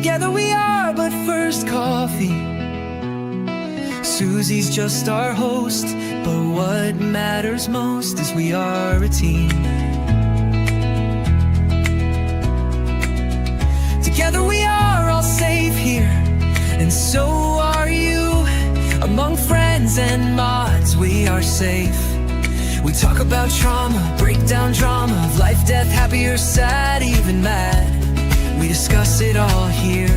Together we are but first coffee. Susie's just our host, but what matters most is we are a team. Together we are all safe here, and so are you. Among friends and mods we are safe. We talk about trauma, break down drama of life, death, happy or sad, even mad. We discuss it all here.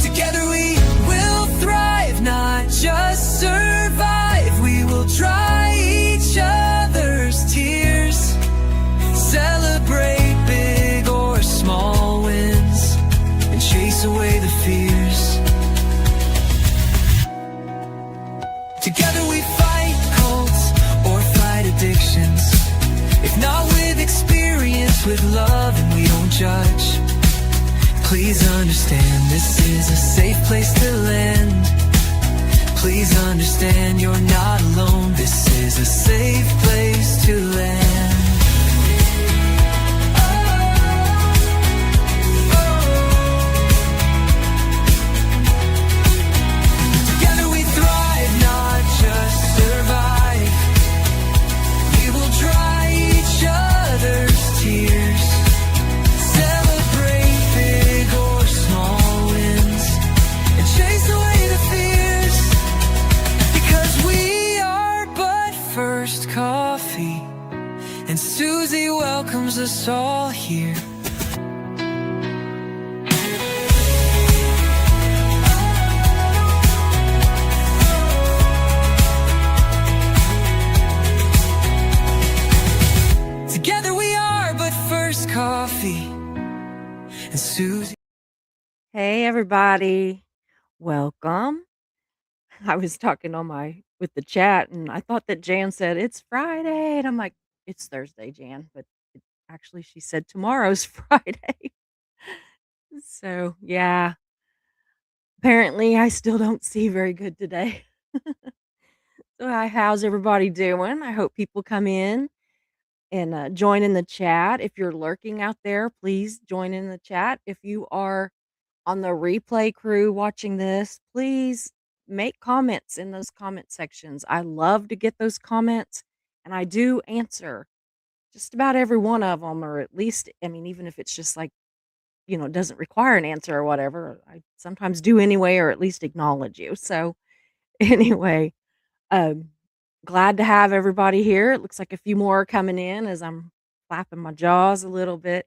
Together we will thrive, not just survive. We will dry each other's tears, celebrate big or small wins, and chase away the fears. Together we fight cults or fight addictions, if not with experience, with love, and we don't judge. Please understand, this is a safe place to land. Please understand, you're not alone. This is a safe place to land. Together we thrive, not just survive. We will dry each other's tears, celebrate big or small wins, and chase away the fears. Because we are but first coffee, and Susie welcomes us all here. Together we are but first coffee, and Susie. Hey everybody, welcome. I was talking with the chat and I thought that Jan said it's Friday and I'm like, it's Thursday, Jan, but actually she said tomorrow's Friday. So, yeah, apparently I still don't see very good today. So, how's everybody doing? I hope people come in and join in the chat. If you're lurking out there, please join in the chat. If you are on the replay crew watching this, please make comments in those comment sections. I love to get those comments, and I do answer just about every one of them, or at least, I mean, even if it's just like, it doesn't require an answer or whatever, I sometimes do anyway, or at least acknowledge you. So, anyway, um, glad to have everybody here. It looks like a few more are coming in as I'm flapping my jaws a little bit.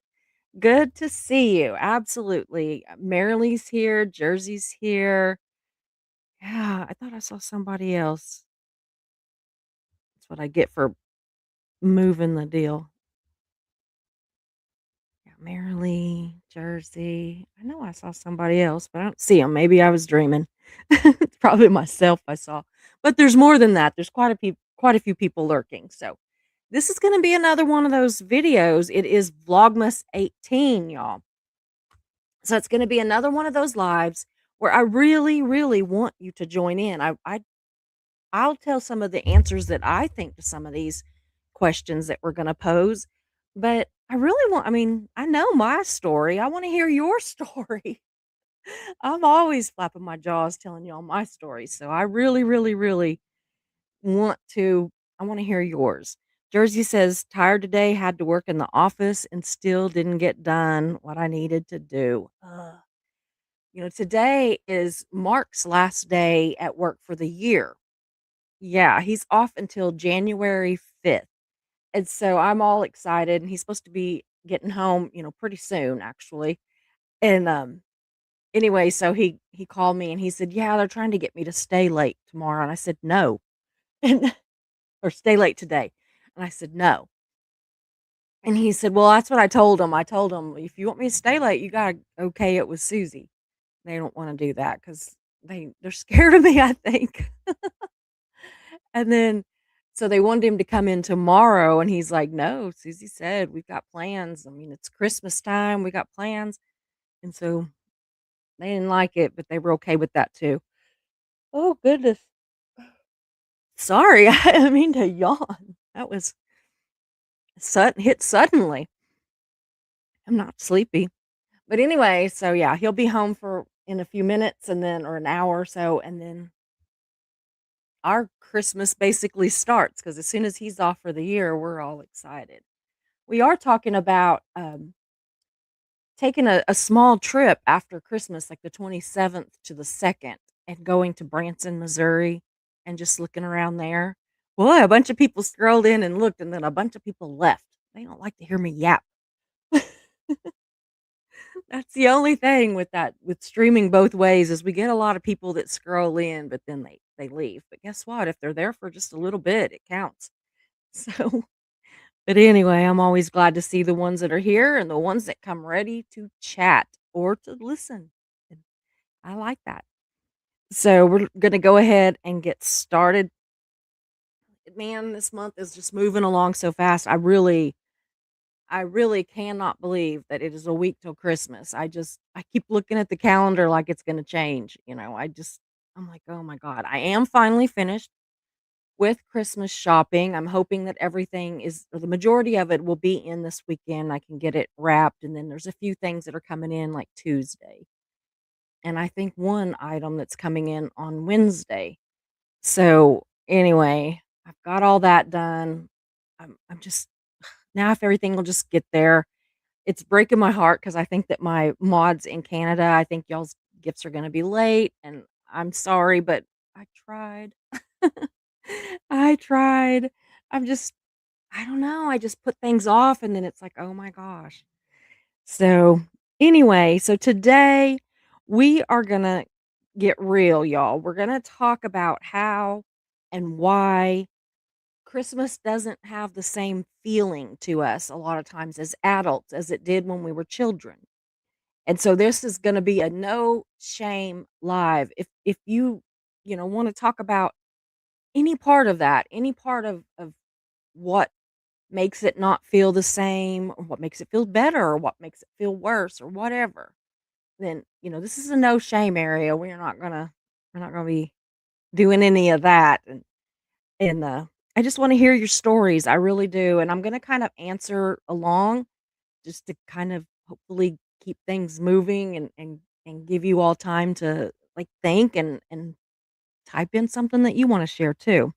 Good to see you. Absolutely. Marilee's here. Jersey's here. Yeah, I thought I saw somebody else. That's what I get for moving the deal. Yeah, Marilee, Jersey. I know I saw somebody else, but I don't see them. Maybe I was dreaming. It's probably myself I saw. But there's more than that. There's quite a few people lurking. So this is going to be another one of those videos. It is Vlogmas 18, y'all. So it's going to be another one of those lives where I really, really want you to join in. I'll tell some of the answers that I think to some of these questions that we're going to pose, but I mean, I know my story. I want to hear your story. I'm always flapping my jaws telling y'all my story. So I really, really, really want to I want to hear yours. Jersey says, tired today, had to work in the office and still didn't get done what I needed to do. Today is Mark's last day at work for the year. Yeah, he's off until January 5th. And so I'm all excited, and he's supposed to be getting home, pretty soon actually. And anyway, so he called me and he said, "Yeah, they're trying to get me to stay late tomorrow." And I said, "No." And or stay late today. And I said, "No." And he said, "Well, that's what I told him. I told him, if you want me to stay late, you got to okay it with Susie." They don't want to do that cuz they're scared of me, I think. And then so they wanted him to come in tomorrow and he's like, "No, Susie said we've got plans. I mean, it's Christmas time. We got plans." And so they didn't like it, but they were okay with that too. Oh goodness. Sorry, I didn't mean to yawn. That was hit suddenly. I'm not sleepy, But anyway, so yeah, he'll be home for in a few minutes and then or an hour or so, and then our Christmas basically starts because as soon as he's off for the year, we're all excited. We are talking about taking a small trip after Christmas, like the 27th to the 2nd, and going to Branson, Missouri, and just looking around there. Boy, a bunch of people scrolled in and looked, and then a bunch of people left. They don't like to hear me yap. That's the only thing with that with streaming both ways is we get a lot of people that scroll in, but then they leave. But guess what? If they're there for just a little bit, it counts. So, but anyway, I'm always glad to see the ones that are here and the ones that come ready to chat or to listen. And I like that. So, we're going to go ahead and get started. Man, this month is just moving along so fast. I really cannot believe that it is a week till Christmas. I keep looking at the calendar like it's gonna change, I'm like, "Oh my god." I am finally finished with Christmas shopping. I'm hoping that everything is or the majority of it will be in this weekend. I can get it wrapped, and then there's a few things that are coming in, like, Tuesday, and I think one item that's coming in on Wednesday. So, anyway, I've got all that done. I'm just now if everything will just get there. It's breaking my heart because I think that my mods in Canada, I think y'all's gifts are gonna be late, and I'm sorry, but I tried. I tried. I'm just I don't know, I just put things off, and then it's like, "Oh my gosh." So, anyway, so today we are gonna get real, y'all. We're gonna talk about how and why Christmas doesn't have the same feeling to us a lot of times as adults as it did when we were children. And so this is gonna be a no shame live. If you, wanna talk about any part of that, any part of what makes it not feel the same or what makes it feel better or what makes it feel worse or whatever, then, this is a no shame area. We're not gonna be doing any of that. And I just wanna hear your stories. I really do. And I'm gonna kind of answer along just to kind of hopefully keep things moving and give you all time to like think and type in something that you want to share too.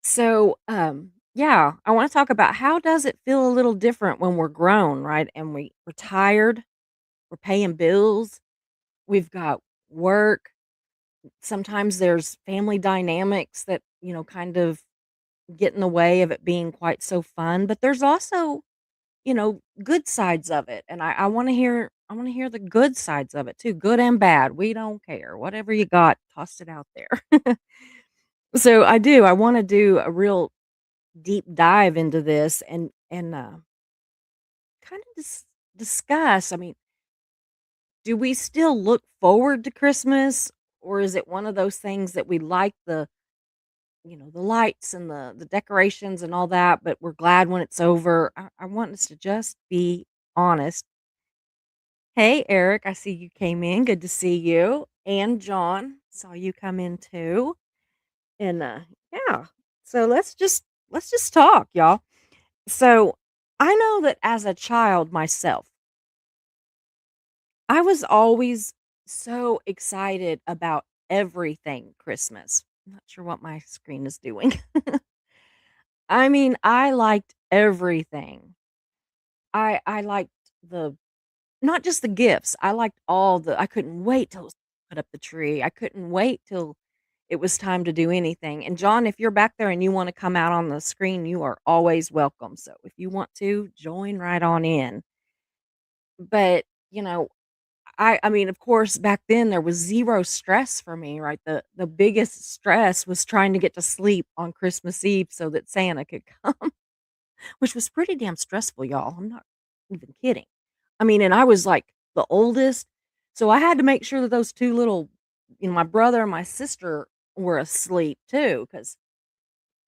So, yeah, I want to talk about how does it feel a little different when we're grown, right? And we're tired, we're paying bills, we've got work. Sometimes there's family dynamics that, kind of get in the way of it being quite so fun, but there's also good sides of it, and I wanna hear the good sides of it too, good and bad, we don't care, whatever you got, toss it out there. So, I wanna do a real deep dive into this and kinda discuss, I mean, do we still look forward to Christmas, or is it one of those things that we like the lights and the decorations and all that, but we're glad when it's over? I want us to just be honest. Hey, Eric, I see you came in. Good to see you. And John, saw you come in too. And yeah. So let's just talk, y'all. So I know that as a child myself, I was always so excited about everything Christmas. I'm not sure what my screen is doing. I mean, I liked everything. I liked the not just the gifts, I liked I couldn't wait till it was put up the tree. I couldn't wait till it was time to do anything, and John, if you're back there and you wanna come out on the screen, you are always welcome, so if you want to, join right on in. But, I mean, of course, back then, there was 0 stress for me, right? The biggest stress was trying to get to sleep on Christmas Eve so that Santa could come, which was pretty damn stressful, y'all, I'm not even kidding. I mean, and I was, like, the oldest, so I had to make sure that those 2 little my brother and my sister were asleep too, because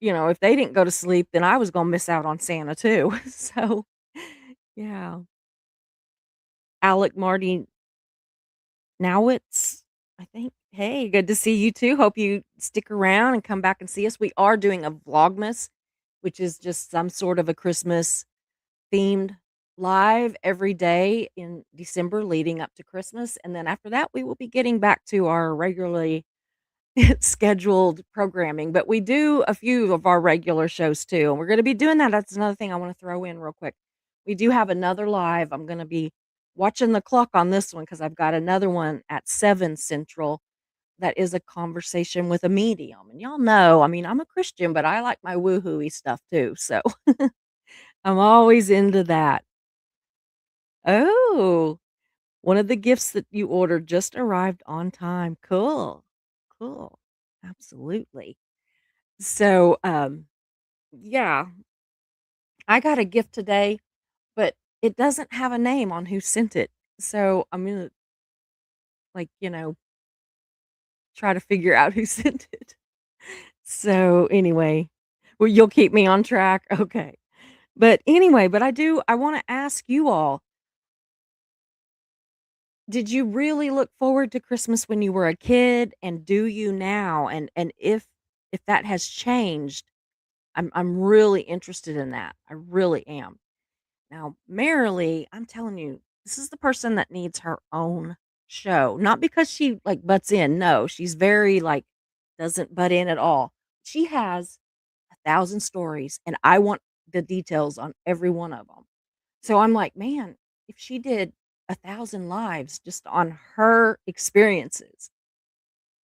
if they didn't go to sleep, then I was gonna miss out on Santa too. So, yeah. Alec Marty Nowitz, I think. Hey, good to see you too. Hope you stick around and come back and see us. We are doing a Vlogmas, which is just some sort of a Christmas themed. live every day in December leading up to Christmas, and then after that, we will be getting back to our regularly scheduled programming, but we do a few of our regular shows too, and we're gonna be doing that. That's another thing I wanna throw in real quick. We do have another live. I'm gonna be watching the clock on this one because 'cause I've got another one at 7 Central that is a conversation with a medium, and y'all know, I mean, I'm a Christian, but I like my woo-hooey stuff too, so I'm always into that. Oh, one of the gifts that you ordered just arrived on time. Cool. Cool. Absolutely. So, yeah, I got a gift today, but it doesn't have a name on who sent it. So I'm gonna like, try to figure out who sent it. So anyway, well, you'll keep me on track. Okay. But anyway, I want to ask you all, did you really look forward to Christmas when you were a kid and do you now? And if that has changed, I'm really interested in that. I really am. Now, Marilee, I'm telling you, this is the person that needs her own show. Not because she like butts in. No, she's very like doesn't butt in at all. She has 1,000 stories and I want the details on every one of them. So I'm like, man, if she did 1,000 lives just on her experiences,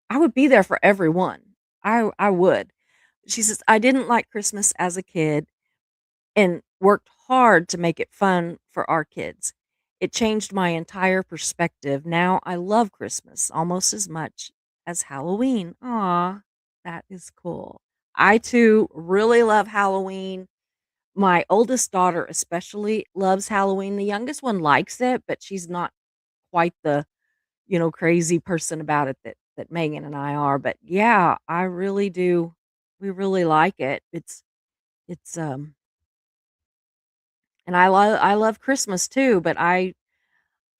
I would be there for every one. I would. She says, I didn't like Christmas as a kid and worked hard to make it fun for our kids. It changed my entire perspective. Now I love Christmas almost as much as Halloween. Aw, that is cool. I too really love Halloween. My oldest daughter especially loves Halloween. The youngest one likes it, but she's not quite the, crazy person about it that Megan and I are. But yeah, I really do. We really like it. It's and I love Christmas too, but I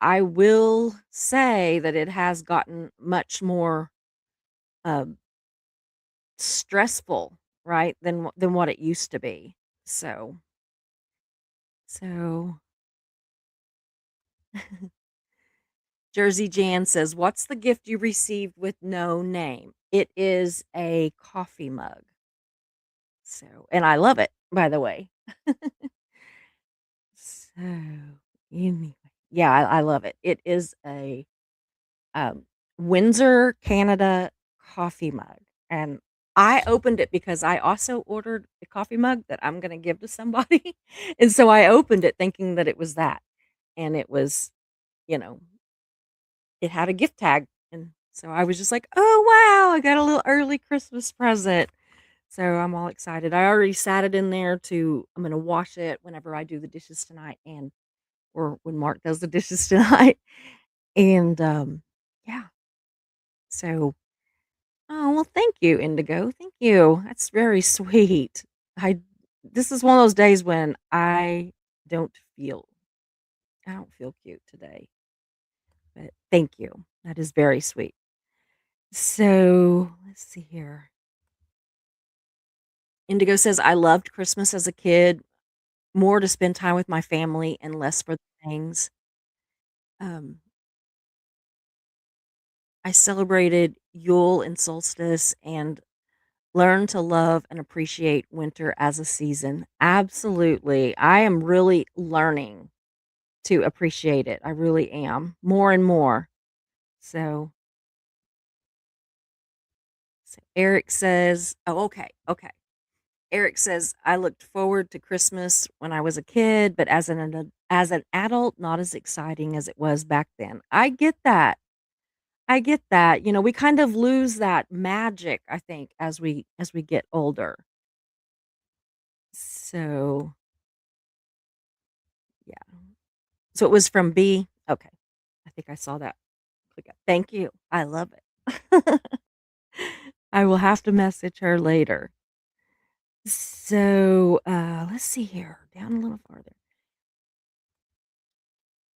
will say that it has gotten much more, um, stressful, right, than what it used to be. So Jersey Jan says, "What's the gift you received with no name?" It is a coffee mug. And I love it, by the way. So, anyway, yeah, I love it. It is a um, Windsor, Canada coffee mug. And I opened it because I also ordered a coffee mug that I'm going to give to somebody. And so I opened it thinking that it was that. And it was, you know, it had a gift tag. And so I was just like, oh, wow, I got a little early Christmas present. So I'm all excited. I already sat it in there I'm going to wash it whenever I do the dishes tonight or when Mark does the dishes tonight. And yeah, so oh, well, thank you, Indigo. Thank you. That's very sweet. I This is one of those days when don't feel I don't feel cute today. But thank you. That is very sweet. So, let's see here. Indigo says I loved Christmas as a kid, more to spend time with my family and less for the things. Um I celebrated Yule and solstice and learn to love and appreciate winter as a season. Absolutely. I am really learning to appreciate it. I really am. More and more. So, Eric says, oh, okay. Okay. Eric says, I looked forward to Christmas when I was a kid, but as an adult, not as exciting as it was back then. I get that. I get that. We kind of lose that magic, I think, as we get older. So, yeah. So it was from B? Okay. I think I saw that. Click it. Thank you. I love it. I will have to message her later. So, let's see here. Down a little farther.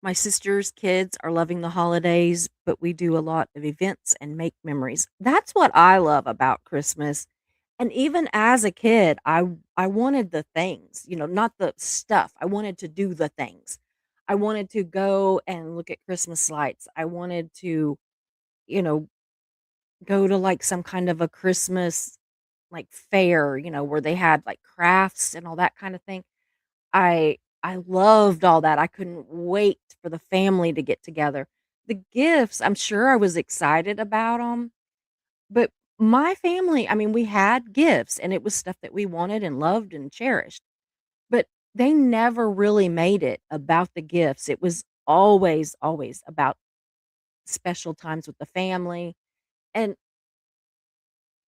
My sister's kids are loving the holidays, but we do a lot of events and make memories. That's what I love about Christmas. And even as a kid, I wanted the things, not the stuff. I wanted to do the things. I wanted to go and look at Christmas lights. I wanted to, you know, go to like some kind of a Christmas like fair, where they had like crafts and all that kind of thing. I loved all that. I couldn't wait for the family to get together. The gifts, I'm sure I was excited about them, but my family, I mean, we had gifts and it was stuff that we wanted and loved and cherished, but they never really made it about the gifts. It was always, always about special times with the family. And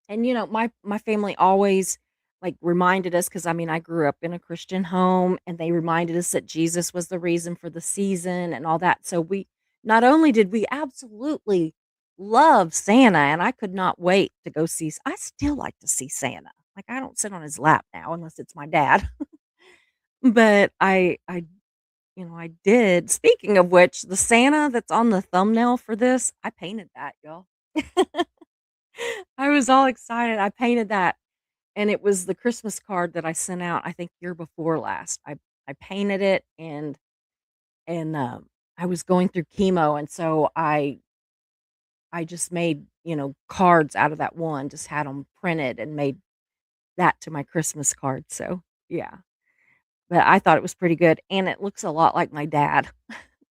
my family always, like, reminded us, because I mean, I grew up in a Christian home, and they reminded us that Jesus was the reason for the season and all that, so we not only did we absolutely love Santa, and I could not wait to go see I still like to see Santa, like, I don't sit on his lap now unless it's my dad, but I did. Speaking of which, the Santa that's on the thumbnail for this, I painted that, y'all. I was all excited, I painted that. And it was the Christmas card that I sent out, I think, year before last. I painted it, and I was going through chemo, and so I just made, cards out of that one, just had them printed and made that to my Christmas card, so, yeah. But I thought it was pretty good, and it looks a lot like my dad,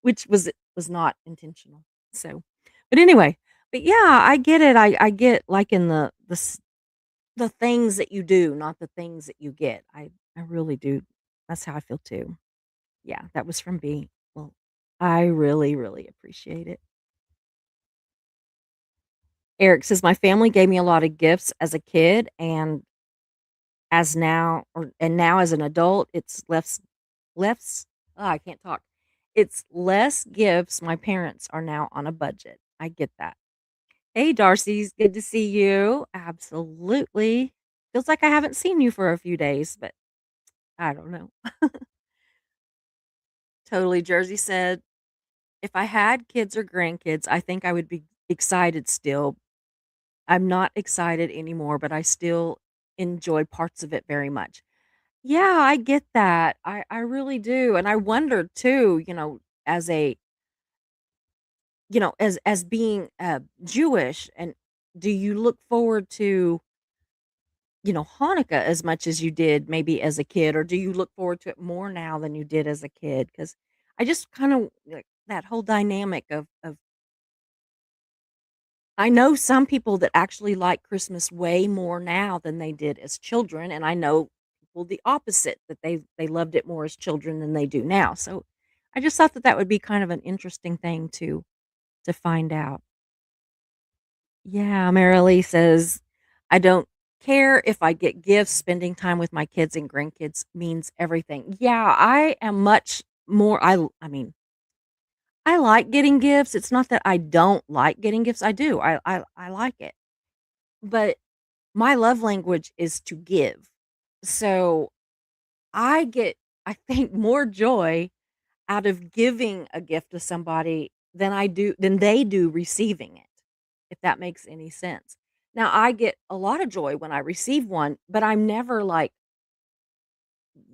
which was not intentional, so but anyway, but yeah, I get it, I get, like, in the things that you do, not the things that you get. I really do. That's how I feel too. Yeah, that was from B. Well, I really, really appreciate it. Eric says my family gave me a lot of gifts as a kid and now as an adult, it's less I can't talk. It's less gifts. My parents are now on a budget. I get that. Hey, Darcy's good to see you. Absolutely. Feels like I haven't seen you for a few days, but I don't know. Totally. Jersey said, if I had kids or grandkids, I think I would be excited still. I'm not excited anymore, but I still enjoy parts of it very much. Yeah, I get that. I really do. And I wonder too, as a, as being Jewish, and do you look forward to, Hanukkah as much as you did maybe as a kid, or do you look forward to it more now than you did as a kid? Because I just kind of like that whole dynamic of I know some people that actually like Christmas way more now than they did as children, and I know people the opposite, that they loved it more as children than they do now. So I just thought that that would be kind of an interesting thing to find out. Yeah, Marilee says, I don't care if I get gifts, spending time with my kids and grandkids means everything. Yeah, I am much more I mean, I like getting gifts. It's not that I don't like getting gifts. I do. I like it. But my love language is to give. So I get, I think, more joy out of giving a gift to somebody than they do receiving it, if that makes any sense. Now I get a lot of joy when I receive one, but I'm never like,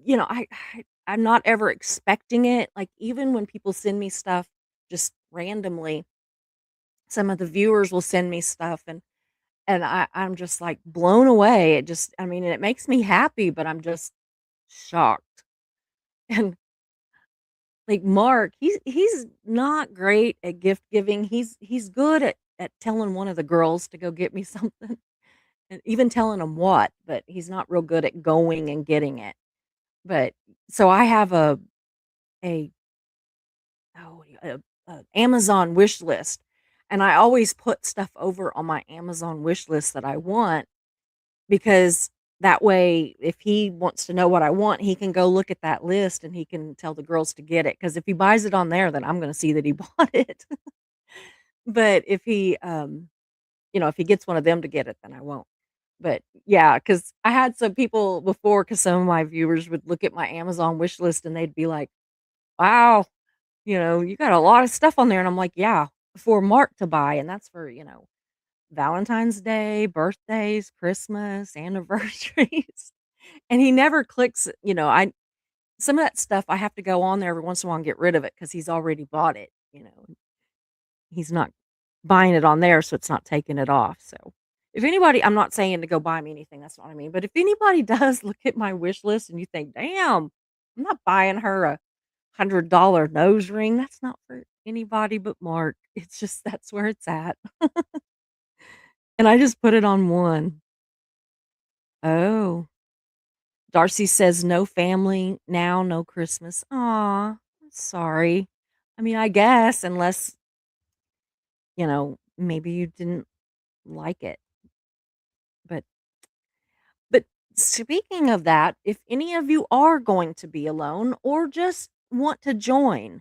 I'm not ever expecting it. Like, even when people send me stuff just randomly, some of the viewers will send me stuff, and I'm just, like, blown away. It just, I mean, it makes me happy, but I'm just shocked. And, like, Mark, he's not great at gift giving. He's good at telling one of the girls to go get me something, and even telling them what, but he's not real good at going and getting it. But so I have a oh, a Amazon wish list, and I always put stuff over on my Amazon wish list that I want, because that way, if he wants to know what I want, he can go look at that list and he can tell the girls to get it. Because if he buys it on there, then I'm gonna see that he bought it. But if he gets one of them to get it, then I won't. But, yeah, because I had some people before, because some of my viewers would look at my Amazon wish list and they'd be like, "Wow, you got a lot of stuff on there," and I'm like, "Yeah, for Mark to buy," and that's for, Valentine's Day, birthdays, Christmas, anniversaries, and he never clicks, I some of that stuff I have to go on there every once in a while and get rid of it because he's already bought it. He's not buying it on there, so it's not taking it off, so if anybody I'm not saying to go buy me anything, that's not what I mean, but if anybody does look at my wish list and you think, "Damn, I'm not buying her a $100 nose ring," that's not for anybody but Mark. It's just that's where it's at, and I just put it on one. Oh. Darcy says, "No family now, no Christmas." Aw, sorry. I mean, I guess unless, maybe you didn't like it. But but speaking of that, if any of you are going to be alone or just want to join,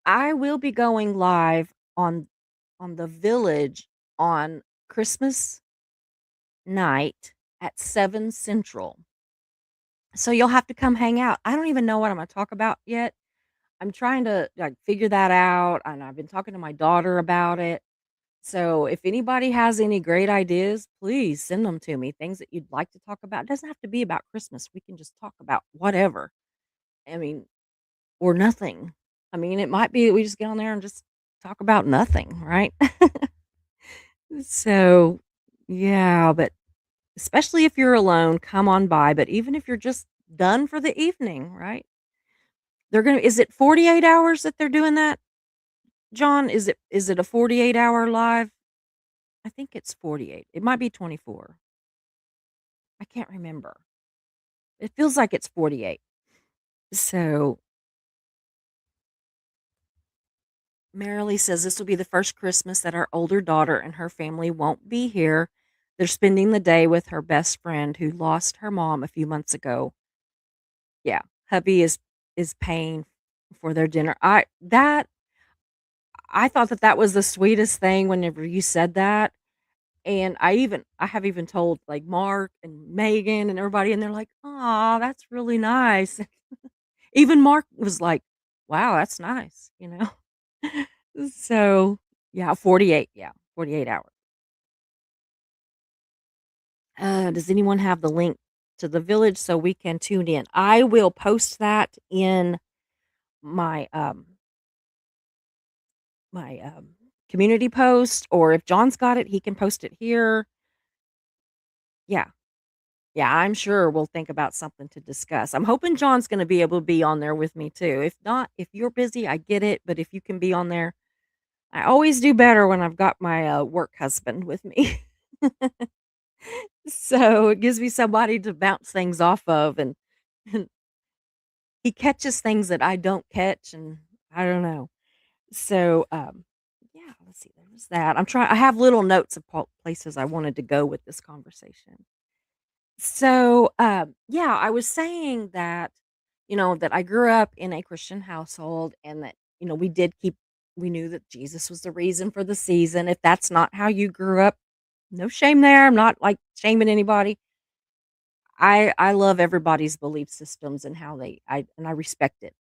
I will be going live on the Village on Christmas night at 7 Central. So you'll have to come hang out. I don't even know what I'm gonna talk about yet. I'm trying to, like, figure that out, and I've been talking to my daughter about it. So, if anybody has any great ideas, please send them to me, things that you'd like to talk about. It doesn't have to be about Christmas, we can just talk about whatever. I mean, or nothing. I mean, it might be that we just get on there and just talk about nothing, right? So, yeah, but especially if you're alone, come on by, but even if you're just done for the evening, right? They're gonna Is it 48 hours that they're doing that? John, is it a 48-hour live? I think it's 48. It might be 24. I can't remember. It feels like it's 48. So, Marilee says this will be the first Christmas that our older daughter and her family won't be here. They're spending the day with her best friend who lost her mom a few months ago. Yeah, hubby is paying for their dinner. I thought that was the sweetest thing whenever you said that. And I have even told, like, Mark and Megan and everybody, and they're like, "Aw, that's really nice." Even Mark was like, "Wow, that's nice?" So, yeah, 48, yeah, 48 hours. Does anyone have the link to the Village so we can tune in? I will post that in my, my community post, or if John's got it, he can post it here. Yeah. Yeah, I'm sure we'll think about something to discuss. I'm hoping John's gonna be able to be on there with me too. If not, if you're busy, I get it, but if you can be on there, I always do better when I've got my, work husband with me. So, it gives me somebody to bounce things off of, and he catches things that I don't catch, and I don't know. So, yeah, let's see, there was that. I have little notes of places I wanted to go with this conversation. So, yeah, I was saying that, that I grew up in a Christian household and that, we knew that Jesus was the reason for the season. If that's not how you grew up, no shame there. I'm not like shaming anybody. I love everybody's belief systems and how I respect it.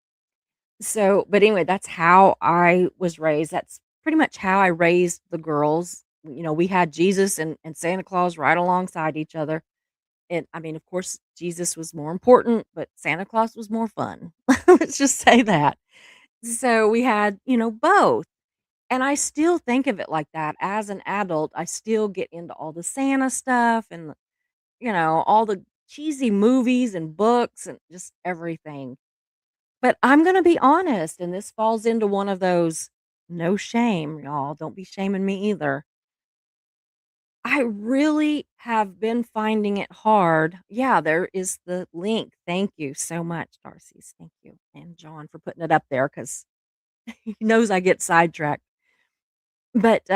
So, but anyway, that's how I was raised. That's pretty much how I raised the girls. We had Jesus and Santa Claus right alongside each other. And, I mean, of course, Jesus was more important, but Santa Claus was more fun. Let's just say that. So we had, both. And I still think of it like that as an adult. I still get into all the Santa stuff and, all the cheesy movies and books and just everything. But I'm going to be honest, and this falls into one of those no shame, y'all. Don't be shaming me either. I really have been finding it hard. Yeah, there is the link. Thank you so much, Darcy's. Thank you. And John for putting it up there because he knows I get sidetracked. But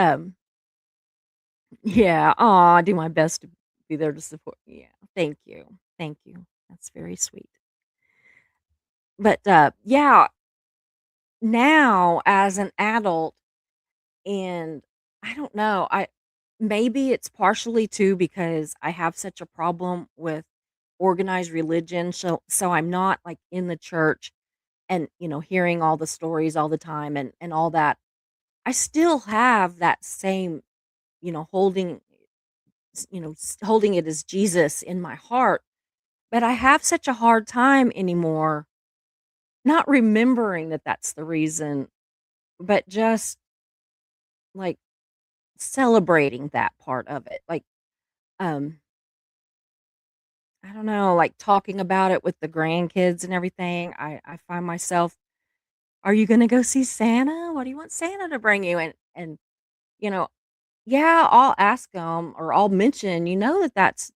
yeah, I do my best to be there to support. Yeah, thank you. Thank you. That's very sweet. But yeah, now as an adult, and I don't know, maybe it's partially too because I have such a problem with organized religion, so I'm not, like, in the church and, hearing all the stories all the time and all that. I still have that same holding holding it as Jesus in my heart, but I have such a hard time anymore not remembering that that's the reason, but just, like, celebrating that part of it, like, um, I don't know, like, talking about it with the grandkids and everything. I find myself, "Are you gonna go see Santa? What do you want Santa to bring you?" And, you know, yeah, I'll ask them or I'll mention, that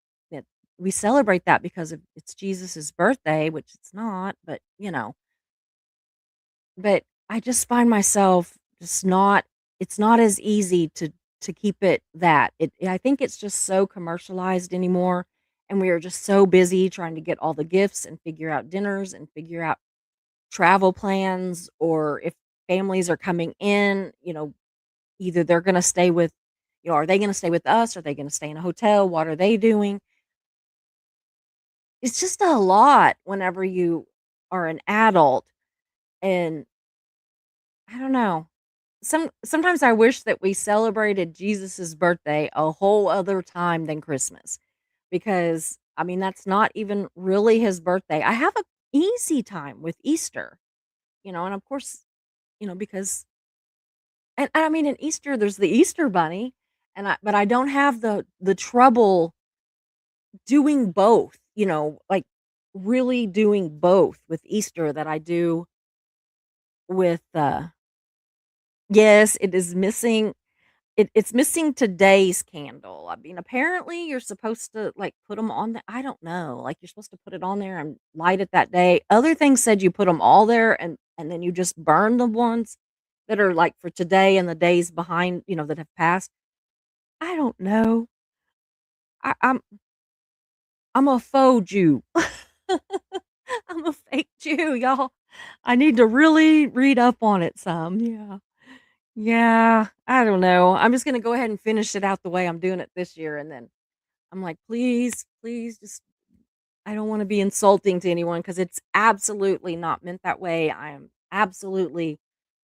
we celebrate that because of it's Jesus's birthday, which it's not, but I just find myself just not it's not as easy to keep it that. I think it's just so commercialized anymore, and we are just so busy trying to get all the gifts and figure out dinners and figure out travel plans, or if families are coming in, either they're gonna stay with are they gonna stay with us? Are they gonna stay in a hotel? What are they doing? It's just a lot whenever you are an adult, and I don't know. Sometimes I wish that we celebrated Jesus's birthday a whole other time than Christmas, because, I mean, that's not even really his birthday. I have a easy time with Easter, and of course, because and I mean, in Easter, there's the Easter bunny, but I don't have the trouble doing both, like, really doing both with Easter that I do with, yes, it is missing it's missing today's candle. I mean, apparently, you're supposed to, like, put them on the I don't know, like, you're supposed to put it on there and light it that day. Other things said you put them all there and then you just burn the ones that are, like, for today and the days behind, that have passed. I don't know. I'm a faux Jew. I'm a fake Jew, y'all. I need to really read up on it some, yeah. Yeah, I don't know. I'm just gonna go ahead and finish it out the way I'm doing it this year, and then I'm like, "Please, please, just I don't wanna be insulting to anyone because it's absolutely not meant that way. I am absolutely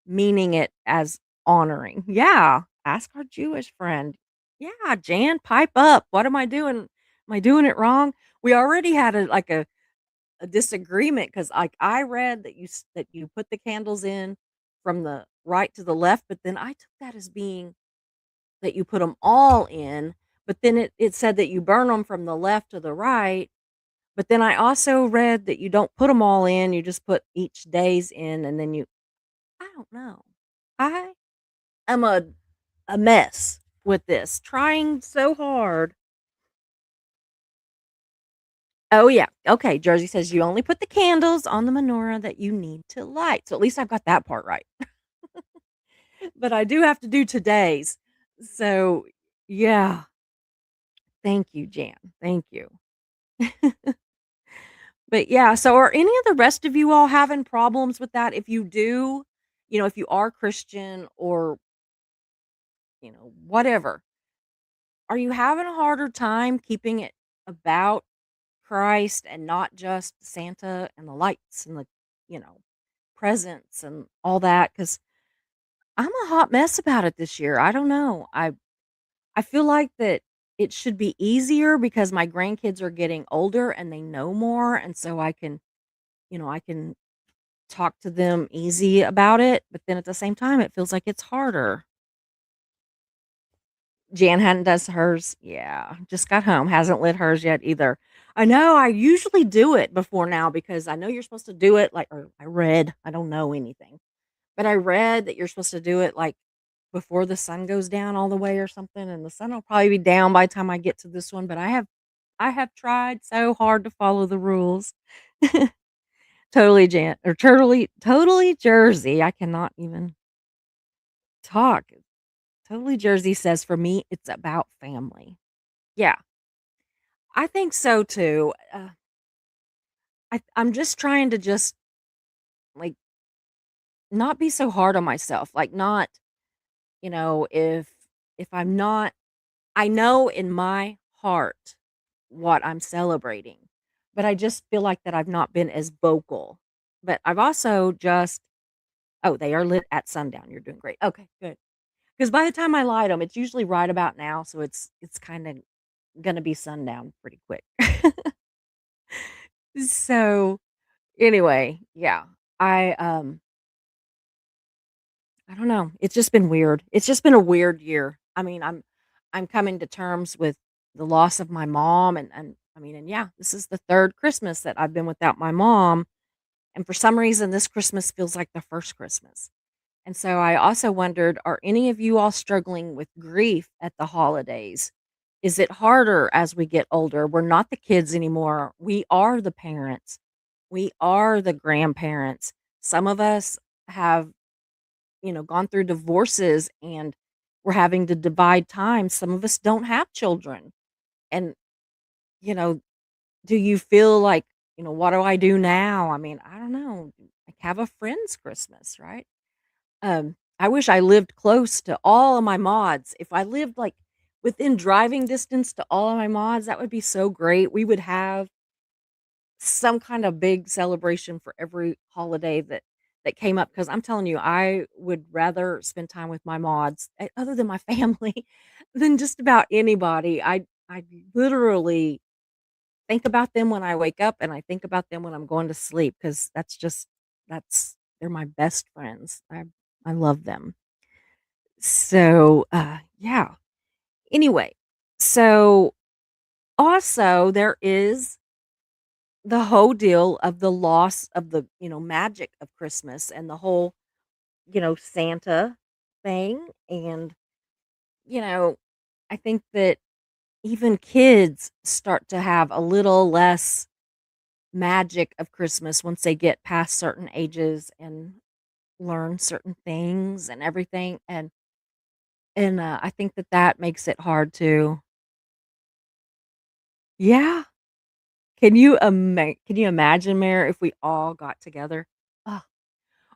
meaning it as honoring." Yeah, ask our Jewish friend. Yeah, Jan, pipe up. What am I doing? Am I doing it wrong? We already had a disagreement because, like, I read that you put the candles in from the right to the left, but then I took that as being that you put them all in, but then it said that you burn them from the left to the right, but then I also read that you don't put them all in, you just put each day's in, and then I don't know. I am a mess with this, trying so hard. Oh, yeah. Okay, Jersey says you only put the candles on the menorah that you need to light. So at least I've got that part right. But I do have to do today's. So, yeah. Thank you, Jan. Thank you. But yeah, so are any of the rest of you all having problems with that? If you do, if you are Christian or, whatever, are you having a harder time keeping it about Christ and not just Santa and the lights and the, you know, presents and all that? Because I'm a hot mess about it this year. I don't know. I feel like that it should be easier because my grandkids are getting older and they know more, and so I can talk to them easy about it, but then at the same time, it feels like it's harder. Jan hadn't does hers. Yeah, just got home, hasn't lit hers yet either. I know, I usually do it before now because I know you're supposed to do it, like, or I read, I don't know anything, but I read that you're supposed to do it, like, before the sun goes down all the way or something, and the sun will probably be down by the time I get to this one, but I have tried so hard to follow the rules. Totally Jan or totally Jersey, I cannot even talk. Totally Jersey says, "For me, it's about family." Yeah, I think so too. I'm just trying to just, like, not be so hard on myself, like, not, if I'm not I know in my heart what I'm celebrating, but I just feel like that I've not been as vocal. But I've also just Oh, they are lit at sundown, you're doing great. Okay, good. Because by the time I light them, it's usually right about now, so it's kinda gonna be sundown pretty quick. So, anyway, yeah, I, um I don't know. It's just been weird. It's just been a weird year. I mean, I'm coming to terms with the loss of my mom and I mean, and yeah, this is the 3rd Christmas that I've been without my mom, and for some reason this Christmas feels like the first Christmas. And so I also wondered, are any of you all struggling with grief at the holidays? Is it harder as we get older? We're not the kids anymore. We are the parents. We are the grandparents. Some of us have gone through divorces and we're having to divide time. Some of us don't have children. And, you know, do you feel like, what do I do now? I mean, I don't know. Like have a friend's Christmas, right? I wish I lived close to all of my mods. If I lived like within driving distance to all of my mods, that would be so great. We would have some kind of big celebration for every holiday that came up, because I'm telling you, I would rather spend time with my mods, other than my family, than just about anybody. I literally think about them when I wake up, and I think about them when I'm going to sleep, because that's they're my best friends. I love them. So, yeah. Anyway, so also there is the whole deal of the loss of the, magic of Christmas and the whole, Santa thing. And, you know, I think that even kids start to have a little less magic of Christmas once they get past certain ages and learn certain things and everything. And I think that that makes it hard to, yeah. Can you imagine, Mayor, if we all got together? Ugh,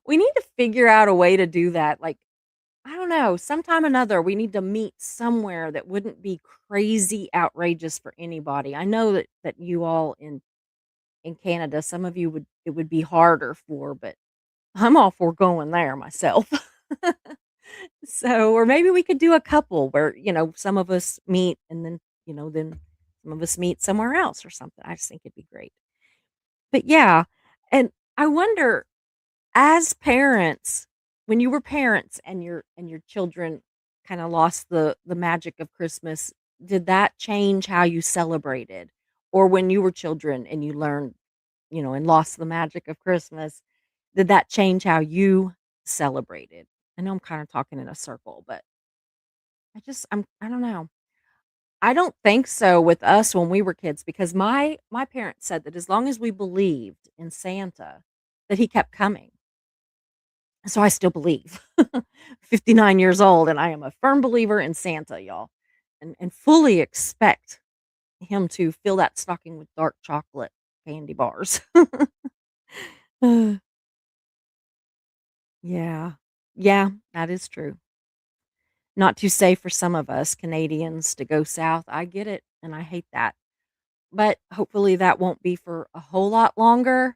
we need to figure out a way to do that, like, I don't know, sometime or another, we need to meet somewhere that wouldn't be crazy outrageous for anybody. I know that you all in Canada, some of you would be harder for, but I'm all for going there myself. So, or maybe we could do a couple where, some of us meet and then some of us meet somewhere else or something. I just think it'd be great. But yeah, and I wonder, as parents, when you were parents and your children kinda lost the magic of Christmas, did that change how you celebrated? Or when you were children and you learned, and lost the magic of Christmas, did that change how you celebrated? I know I'm kinda talking in a circle, but I don't know. I don't think so with us when we were kids, because my parents said that as long as we believed in Santa, that he kept coming. So I still believe. 59 years old, and I am a firm believer in Santa, y'all, and fully expect him to fill that stocking with dark chocolate candy bars. Uh, yeah. Yeah, that is true. Not to say for some of us Canadians to go south. I get it, and I hate that. But hopefully that won't be for a whole lot longer.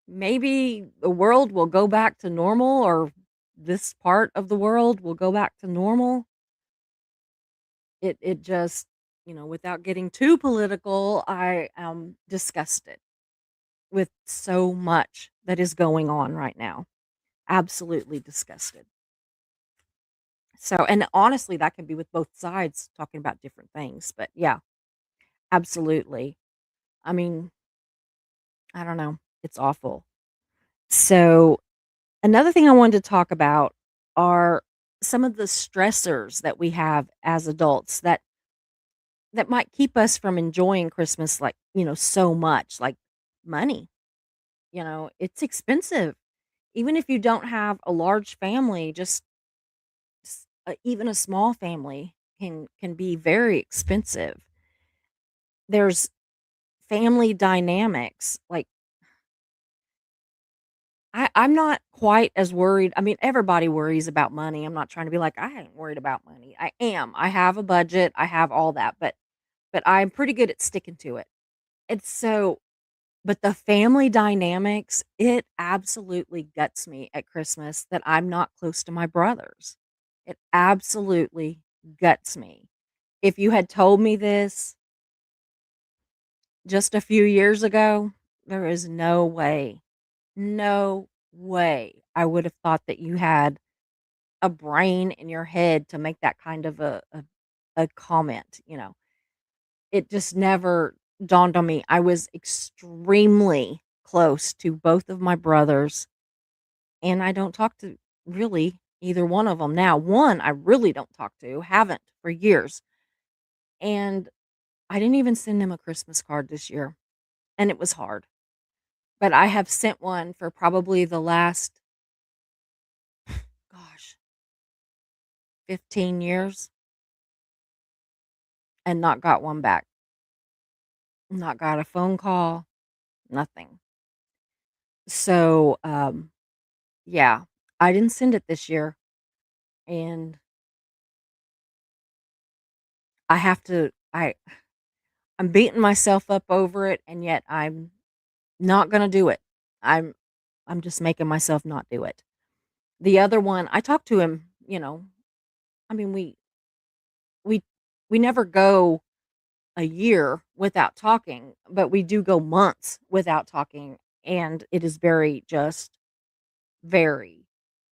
Maybe the world will go back to normal, or this part of the world will go back to normal. It just, without getting too political, I am disgusted with so much that is going on right now. Absolutely disgusted. So, and honestly, that can be with both sides talking about different things. But yeah, absolutely. I mean, I don't know. It's awful. So, another thing I wanted to talk about are some of the stressors that we have as adults that might keep us from enjoying Christmas, like, so much, like money. It's expensive. Even if you don't have a large family, just even a small family can be very expensive. There's family dynamics. Like, I'm not quite as worried. I mean, everybody worries about money. I'm not trying to be like, I ain't worried about money. I am. I have a budget. I have all that, but I'm pretty good at sticking to it. And so But the family dynamics, it absolutely guts me at Christmas that I'm not close to my brothers. It absolutely guts me. If you had told me this just a few years ago, there is no way I would have thought that you had a brain in your head to make that kind of a comment, you know. It just never dawned on me. I was extremely close to both of my brothers, and I don't talk to really either one of them now. One I really don't talk to, haven't for years, and I didn't even send him a Christmas card this year, and it was hard. But I have sent one for probably the last, gosh, 15 years and not got one back. Not got a phone call, nothing. So, yeah, I didn't send it this year, and I have to I'm beating myself up over it, and yet I'm not gonna do it. I'm I'm just making myself not do it. The other one, I talked to him, you know, I mean, we we never go a year without talking, but we do go months without talking, and it is very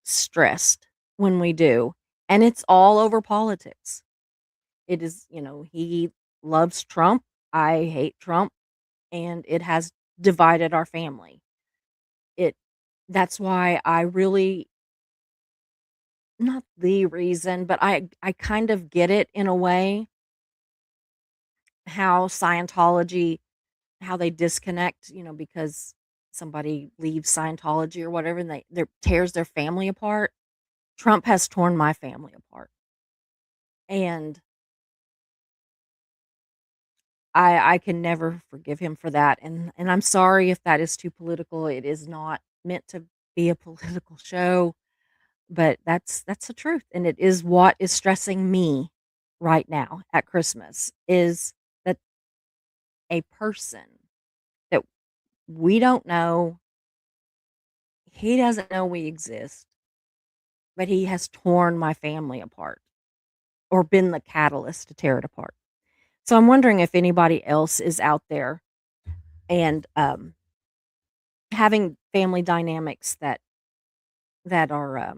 stressed when we do, and it's all over politics. It is, you know, he loves Trump, I hate Trump, and it has divided our family. It That's why I really, not the reason, but I kind of get it in a way, how Scientology, how they disconnect, you know, because somebody leaves Scientology or whatever, and they tears their family apart. Trump has torn my family apart, and I can never forgive him for that, and I'm sorry if that is too political. It is not meant to be a political show, but that's the truth, and it is what is stressing me right now at Christmas, is that a person that we don't know, he doesn't know we exist, but he has torn my family apart or been the catalyst to tear it apart. So I'm wondering if anybody else is out there and, having family dynamics that are,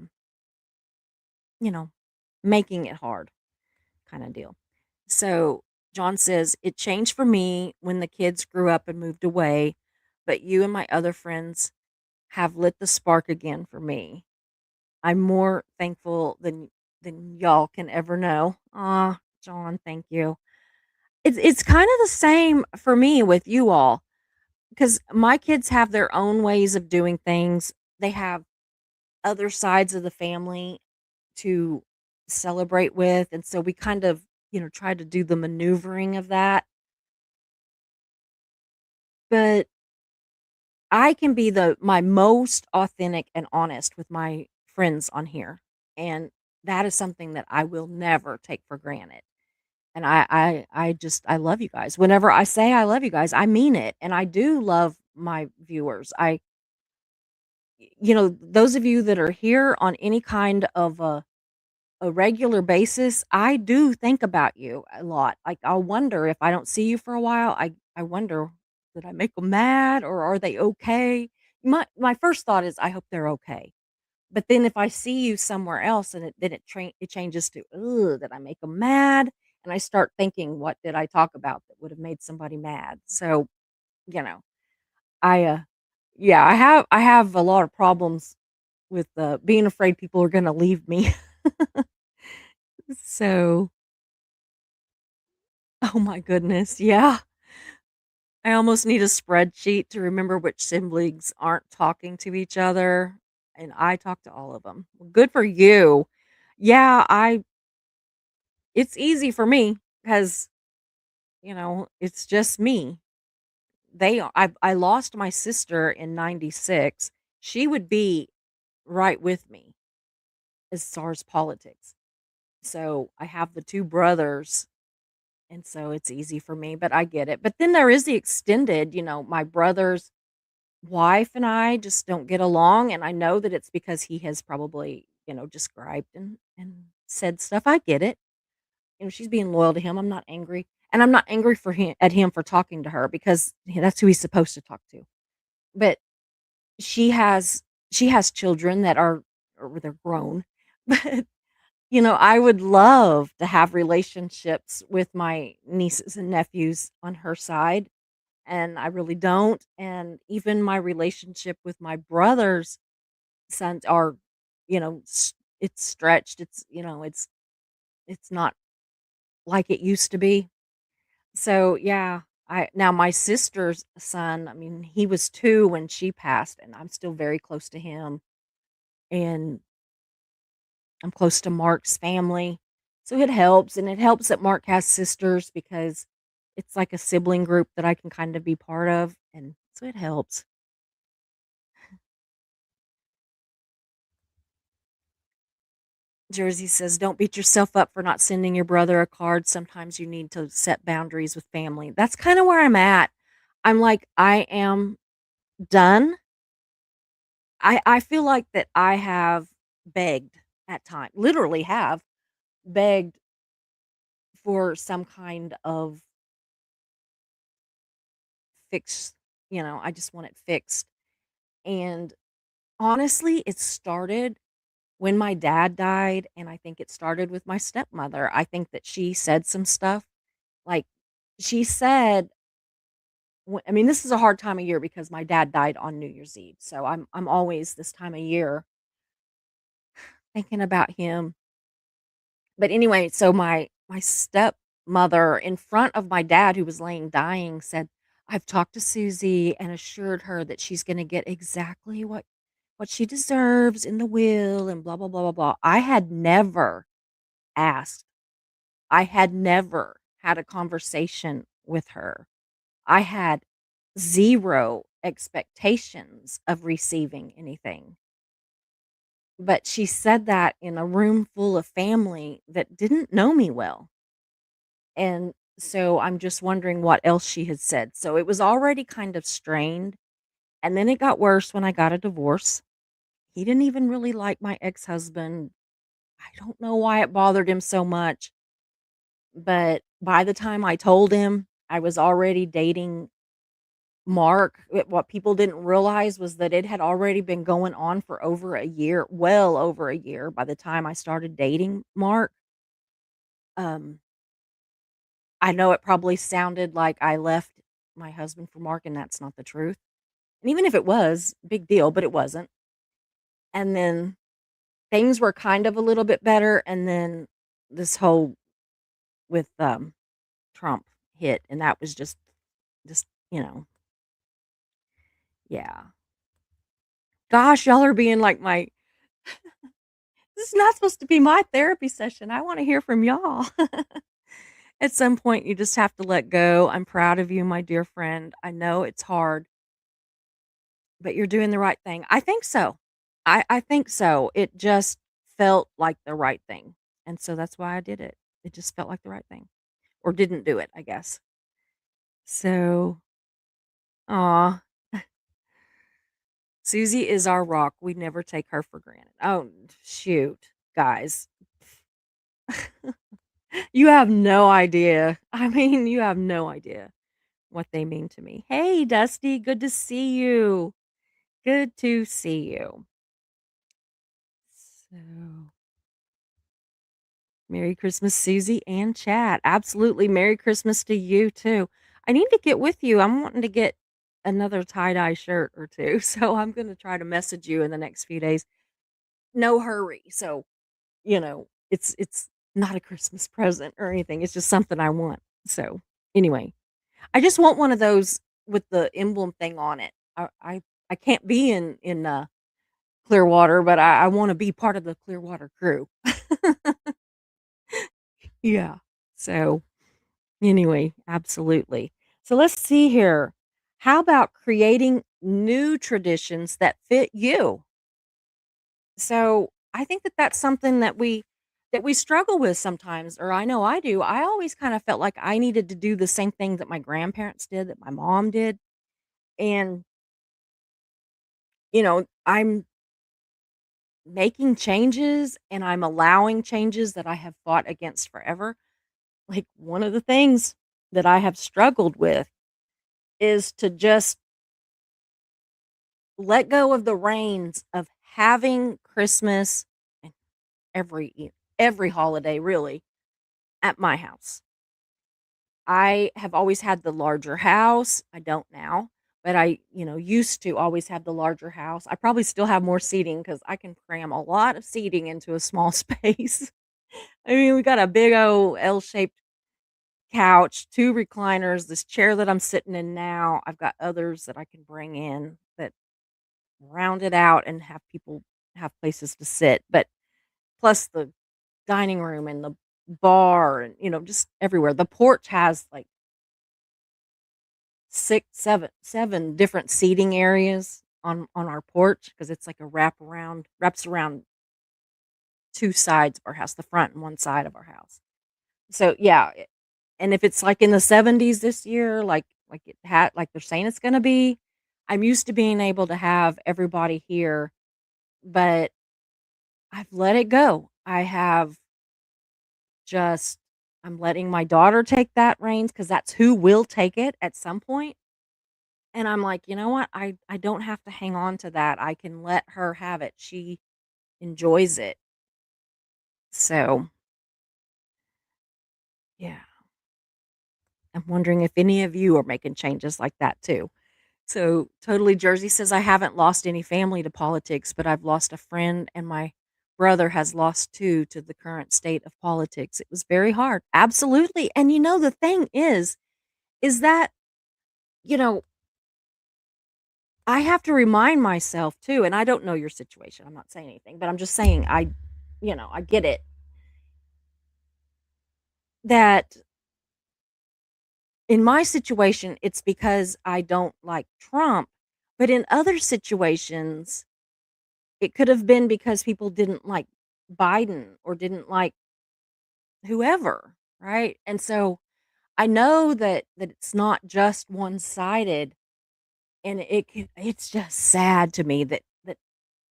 you know, making it hard, kinda deal. So, John says, "It changed for me when the kids grew up and moved away, but you and my other friends have lit the spark again for me. I'm more thankful than y'all can ever know." Aw, John, thank you. It's kinda the same for me with you all, because my kids have their own ways of doing things. They have other sides of the family to celebrate with, and so we kind of, you know, try to do the maneuvering of that. But I can be my most authentic and honest with my friends on here, and that is something that I will never take for granted. And I love you guys. Whenever I say I love you guys, I mean it, and I do love my viewers. You know, those of you that are here on any kind of a regular basis, I do think about you a lot. Like, I'll wonder if I don't see you for a while, I wonder, did I make them mad or are they okay? My first thought is I hope they're okay. But then if I see you somewhere else and it changes to, "Ugh, did I make them mad?" And I start thinking, what did I talk about that would have made somebody mad? So, you know, I yeah, I have a lot of problems with being afraid people are going to leave me. So, oh my goodness, yeah. I almost need a spreadsheet to remember which siblings aren't talking to each other, and I talk to all of them. Well, good for you. Yeah, I it's easy for me because, you know, it's just me. I lost my sister in '96. She would be right with me as far as politics. So, I have the 2 brothers, and so it's easy for me, but I get it. But then there is the extended, my brother's wife and I just don't get along, and I know that it's because he has probably, described and said stuff. I get it. She's being loyal to him. I'm not angry, and I'm not angry for him at him for talking to her because that's who he's supposed to talk to. But she has she has children that are or they're grown. But, I would love to have relationships with my nieces and nephews on her side, and I really don't. And even my relationship with my brother's sons are, it's stretched. It's not like it used to be. So, yeah, I now my sister's son, I mean, he was 2 when she passed, and I'm still very close to him, and I'm close to Mark's family. So it helps, and it helps that Mark has sisters because it's like a sibling group that I can kind of be part of, and so it helps. Jersey says, "Don't beat yourself up for not sending your brother a card. Sometimes you need to set boundaries with family." That's kinda where I'm at. I'm like, I am done. I feel like that I have begged at time literally have begged for some kind of fix, I just want it fixed. And honestly, it started when my dad died, and I think it started with my stepmother. I think that she said some stuff, like, she said I mean, this is a hard time of year because my dad died on New Year's Eve, so I'm always this time of year thinking about him. But anyway, so my stepmother in front of my dad who was laying dying said, "I've talked to Susie and assured her that she's gonna get exactly what she deserves in the will and blah blah blah blah blah." I had never asked. I had never had a conversation with her. I had 0 expectations of receiving anything. But she said that in a room full of family that didn't know me well. And so I'm just wondering what else she had said. So it was already kind of strained. And then it got worse when I got a divorce. He didn't even really like my ex husband. I don't know why it bothered him so much. But by the time I told him, I was already dating Mark. What people didn't realize was that it had already been going on for over a year, well over a year by the time I started dating Mark. Um, I know it probably sounded like I left my husband for Mark, and that's not the truth. And even if it was, big deal, but it wasn't. And then things were kind of a little bit better, and then this whole with Trump hit, and that was just yeah. Gosh, y'all are being like my this is not supposed to be my therapy session. I want to hear from y'all. At some point, you just have to let go. I'm proud of you, my dear friend. I know it's hard, but you're doing the right thing. I think so. I think so. It just felt like the right thing. And so that's why I did it. It just felt like the right thing. Or didn't do it, I guess. So, aw. Susie is our rock. We never take her for granted. Oh, shoot, guys. You have no idea. I mean, you have no idea what they mean to me. Hey, Dusty, good to see you. Good to see you. So, Merry Christmas, Susie and Chat. Absolutely. Merry Christmas to you, too. I need to get with you. I'm wanting to get another tie dye shirt or two. So, I'm going to try to message you in the next few days. No hurry. So, it's not a Christmas present or anything. It's just something I want. So, anyway, I just want one of those with the emblem thing on it. I can't be in Clearwater, but I wanna be part of the Clearwater crew. Yeah. So, anyway, absolutely. So, let's see here. How about creating new traditions that fit you? So, I think that that's something that that we struggle with sometimes, or I know I do. I always kind of felt like I needed to do the same thing that my grandparents did, that my mom did. And, I'm making changes and I'm allowing changes that I have fought against forever. Like, one of the things that I have struggled with is to just let go of the reins of having Christmas and every holiday really at my house. I have always had the larger house. I don't now, but I, used to always have the larger house. I probably still have more seating because I can cram a lot of seating into a small space. I mean, we got a big old L-shaped couch, 2 recliners, this chair that I'm sitting in now. I've got others that I can bring in that round it out and have people have places to sit, but plus the dining room and the bar and, just everywhere. The porch has, like, 6, 7 different seating areas on our porch because it's like a wraps around 2 sides of our house, the front and one side of our house. So, yeah, and if it's, like, in the 70s this year, like they're saying it's gonna be, I'm used to being able to have everybody here, but I've let it go. Just I'm letting my daughter take that reins because that's who will take it at some point. And I'm like, "You know what? I don't have to hang on to that. I can let her have it. She enjoys it." So, yeah, I'm wondering if any of you are making changes like that too. So, Totally Jersey says, "I haven't lost any family to politics, but I've lost a friend, and my brother has lost 2 to the current state of politics. It was very hard." Absolutely. And the thing is that, you know, I have to remind myself too, and I don't know your situation. I'm not saying anything, but I'm just saying I get it, that in my situation, it's because I don't like Trump, but in other situations, it could have been because people didn't like Biden or didn't like whoever, right? And so I know that it's not just one-sided, and it's just sad to me that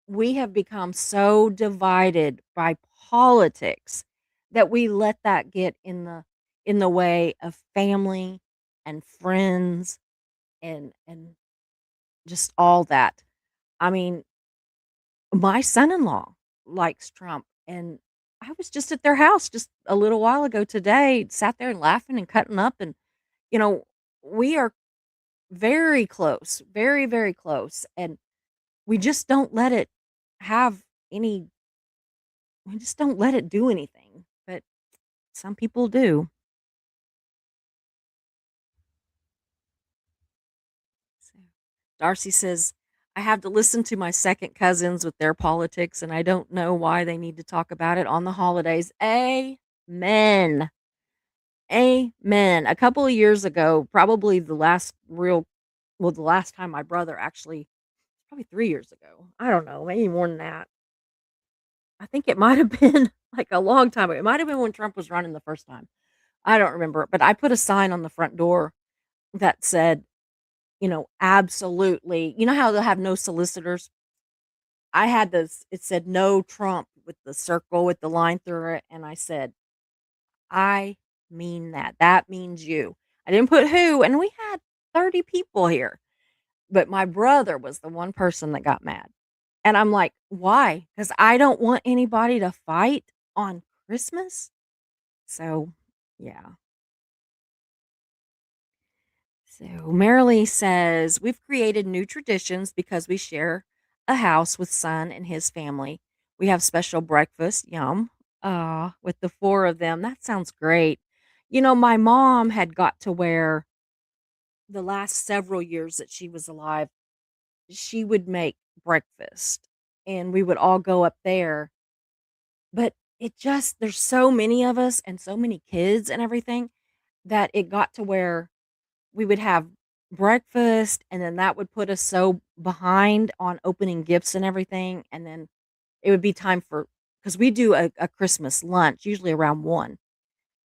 we have become so divided by politics that we let that get in the way of family and friends and just all that. I mean, my son-in-law likes Trump, and I was just at their house just a little while ago today, sat there and laughing and cutting up, and you know, we are very close, very, very close, and we just don't let it have any we just don't let it do anything, but some people do. So, Darcy says, "I have to listen to my second cousins with their politics, and I don't know why they need to talk about it on the holidays." Amen. Amen. A couple of years ago, probably the last time my brother actually, probably 3 years ago. I don't know, maybe more than that. I think it might have been, like, a long time ago. It might have been when Trump was running the first time. I don't remember, but I put a sign on the front door that said, absolutely, how they'll have no solicitors? I had this, it said "No Trump" with the circle with the line through it, and I said, "I mean that. That means you." I didn't put who, and we had 30 people here, but my brother was the one person that got mad. And I'm like, "Why?" Because I don't want anybody to fight on Christmas. So, yeah. So Marilee says, "We've created new traditions because we share a house with son and his family. We have special breakfast, yum, with the 4 of them." That sounds great. My mom had got to where the last several years that she was alive, she would make breakfast and we would all go up there. But there's so many of us and so many kids and everything that it got to where we would have breakfast, and then that would put us so behind on opening gifts and everything, and then it would be time for because we do a Christmas lunch usually around 1.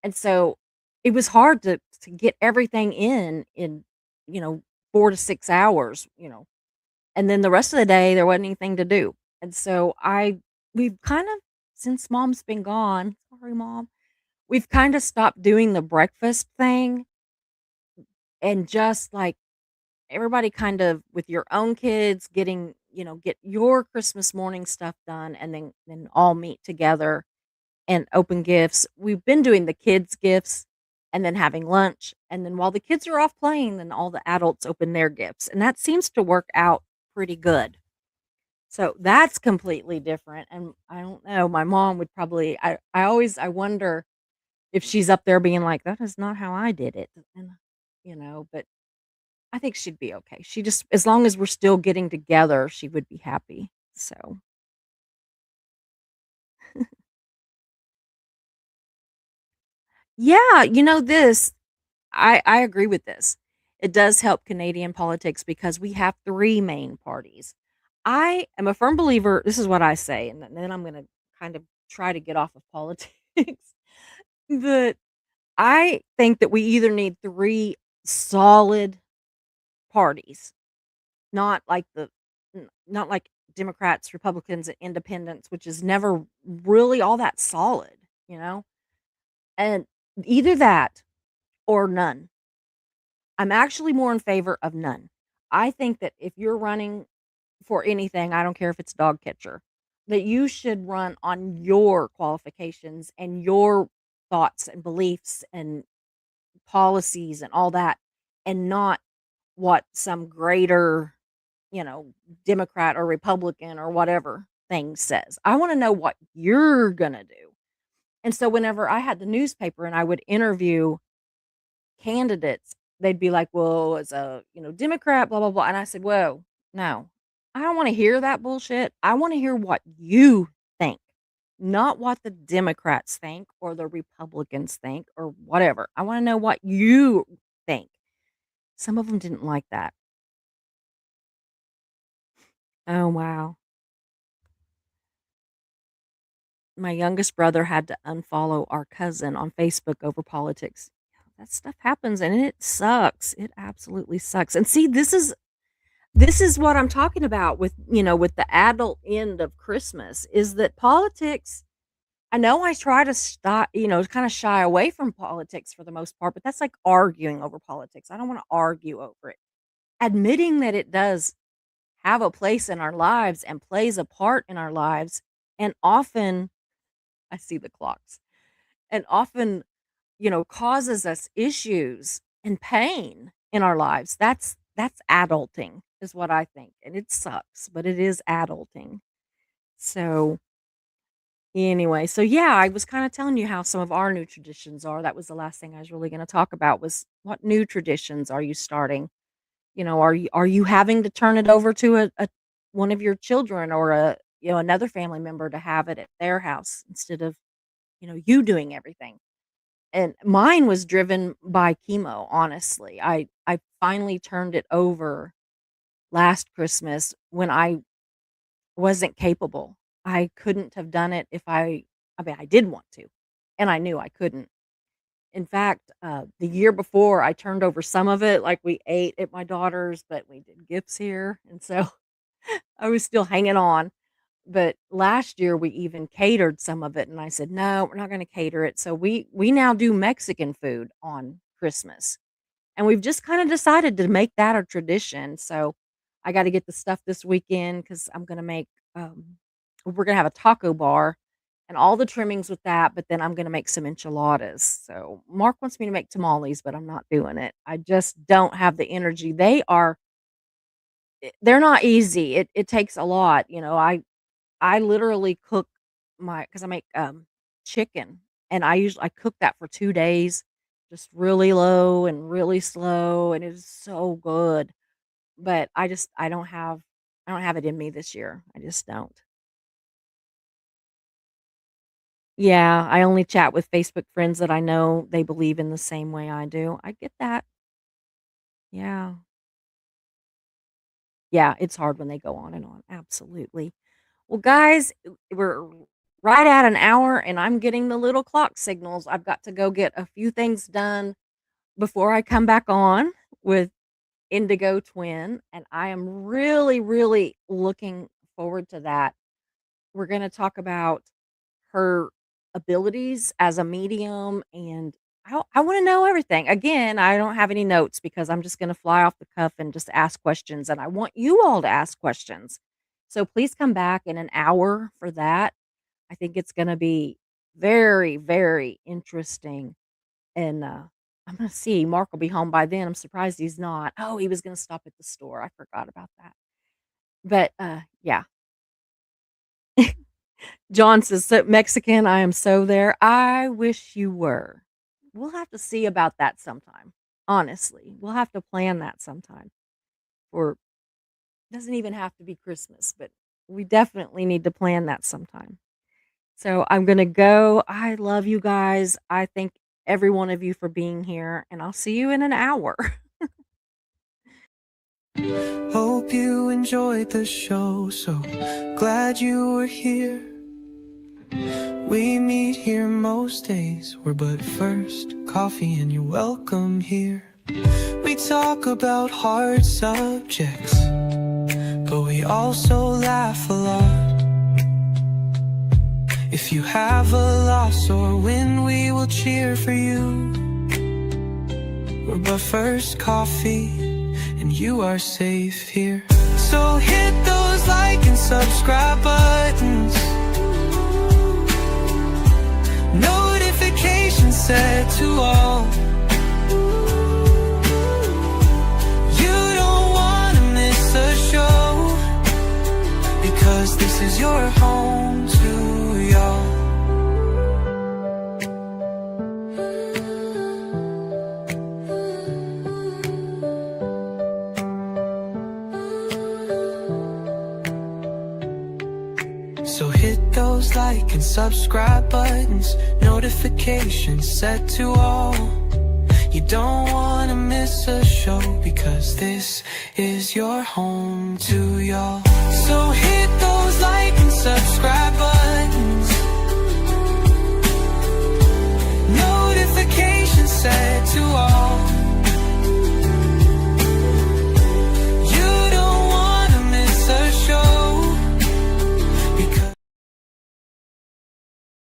And so it was hard to get everything in, you know, 4 to 6 hours, and then the rest of the day, there wasn't anything to do. And so we've kind of, since mom's been gone, sorry, mom, we've kind of stopped doing the breakfast thing and just like everybody kind of with your own kids getting, get your Christmas morning stuff done and then all meet together and open gifts. We've been doing the kids' gifts and then having lunch. And then while the kids are off playing, then all the adults open their gifts. And that seems to work out pretty good. So that's completely different. And I don't know, my mom would probably, I wonder if she's up there being like, that is not how I did it. And, but I think she'd be okay. She just, as long as we're still getting together, she would be happy. So, yeah, I agree with this. It does help Canadian politics because we have 3 main parties. I am a firm believer, this is what I say, and then I'm gonna kind of try to get off of politics, but I think that we either need 3 solid parties, not like not like Democrats, Republicans, and Independents, which is never really all that solid, you know? And either that or none. I'm actually more in favor of none. I think that if you're running for anything, I don't care if it's dog catcher, that you should run on your qualifications and your thoughts and beliefs and policies and all that, and not what some greater, you know, Democrat or Republican or whatever thing says. I want to know what you're going to do. And so whenever I had the newspaper and I would interview candidates, they'd be like, "Well, as a, Democrat, blah blah blah." And I said, "Whoa, no. I don't want to hear that bullshit. I want to hear what you think, not what the Democrats think or the Republicans think or whatever. I want to know what you think." Some of them didn't like that. Oh, wow. My youngest brother had to unfollow our cousin on Facebook over politics. That stuff happens and it sucks. It absolutely sucks. And see, this is what I'm talking about with, with the adult end of Christmas is that politics, I know I try to stop, kind of shy away from politics for the most part, but that's like arguing over politics. I don't want to argue over it. Admitting that it does have a place in our lives and plays a part in our lives, and often I see the clocks, and often, causes us issues and pain in our lives. That's adulting is what I think. And it sucks, but it is adulting. So anyway, so yeah, I was kind of telling you how some of our new traditions are. That was the last thing I was really going to talk about was what new traditions are you starting? Are you having to turn it over to a one of your children or another family member to have it at their house instead of, you doing everything? And mine was driven by chemo, honestly. I finally turned it over last Christmas when I wasn't capable. I couldn't have done it if I mean, I did want to, and I knew I couldn't. In fact, the year before, I turned over some of it, like, we ate at my daughter's, but we did gifts here, and so I was still hanging on. But last year, we even catered some of it, and I said, "No, we're not gonna cater it." So we now do Mexican food on Christmas, and we've just kinda decided to make that a tradition. So I gotta get the stuff this weekend because 'cause I'm gonna make, we're gonna have a taco bar and all the trimmings with that, but then I'm gonna make some enchiladas. So Mark wants me to make tamales, but I'm not doing it. I just don't have the energy. They're not easy. It takes a lot, I literally cook my because I make, chicken, and I cook that for 2 days, just really low and really slow, and it is so good, but I don't have it in me this year. I just don't. Yeah, I only chat with Facebook friends that I know they believe in the same way I do. I get that. Yeah. Yeah, it's hard when they go on and on. Absolutely. Well, guys, we're right at an hour, and I'm getting the little clock signals. I've got to go get a few things done before I come back on with Indigo Twin, and I am really, really looking forward to that. We're going to talk about her abilities as a medium, and I want to know everything. Again, I don't have any notes because I'm just going to fly off the cuff and just ask questions, and I want you all to ask questions. So please come back in an hour for that. I think it's going to be very, very interesting. And I'm going to see Mark will be home by then. I'm surprised he's not. Oh, he was going to stop at the store. I forgot about that. But yeah, John says, "So Mexican, I am so there. I wish you were." We'll have to see about that sometime. Honestly, we'll have to plan that sometime. Or doesn't even have to be Christmas, but we definitely need to plan that sometime. So I'm gonna go. I love you guys. I thank every one of you for being here, and I'll see you in an hour. Hope you enjoyed the show, so glad you were here. We meet here most days, we're but first coffee and you're welcome here. We talk about hard subjects, but we also laugh a lot. If you have a loss or win, we will cheer for you. We're but first coffee and you are safe here. So hit those like and subscribe buttons, notifications set to all. You don't wanna miss a show, because this is your home to y'all. So hit those like and subscribe buttons, notifications set to all. You don't wanna miss a show, because this is your home to y'all. So hit those like and subscribe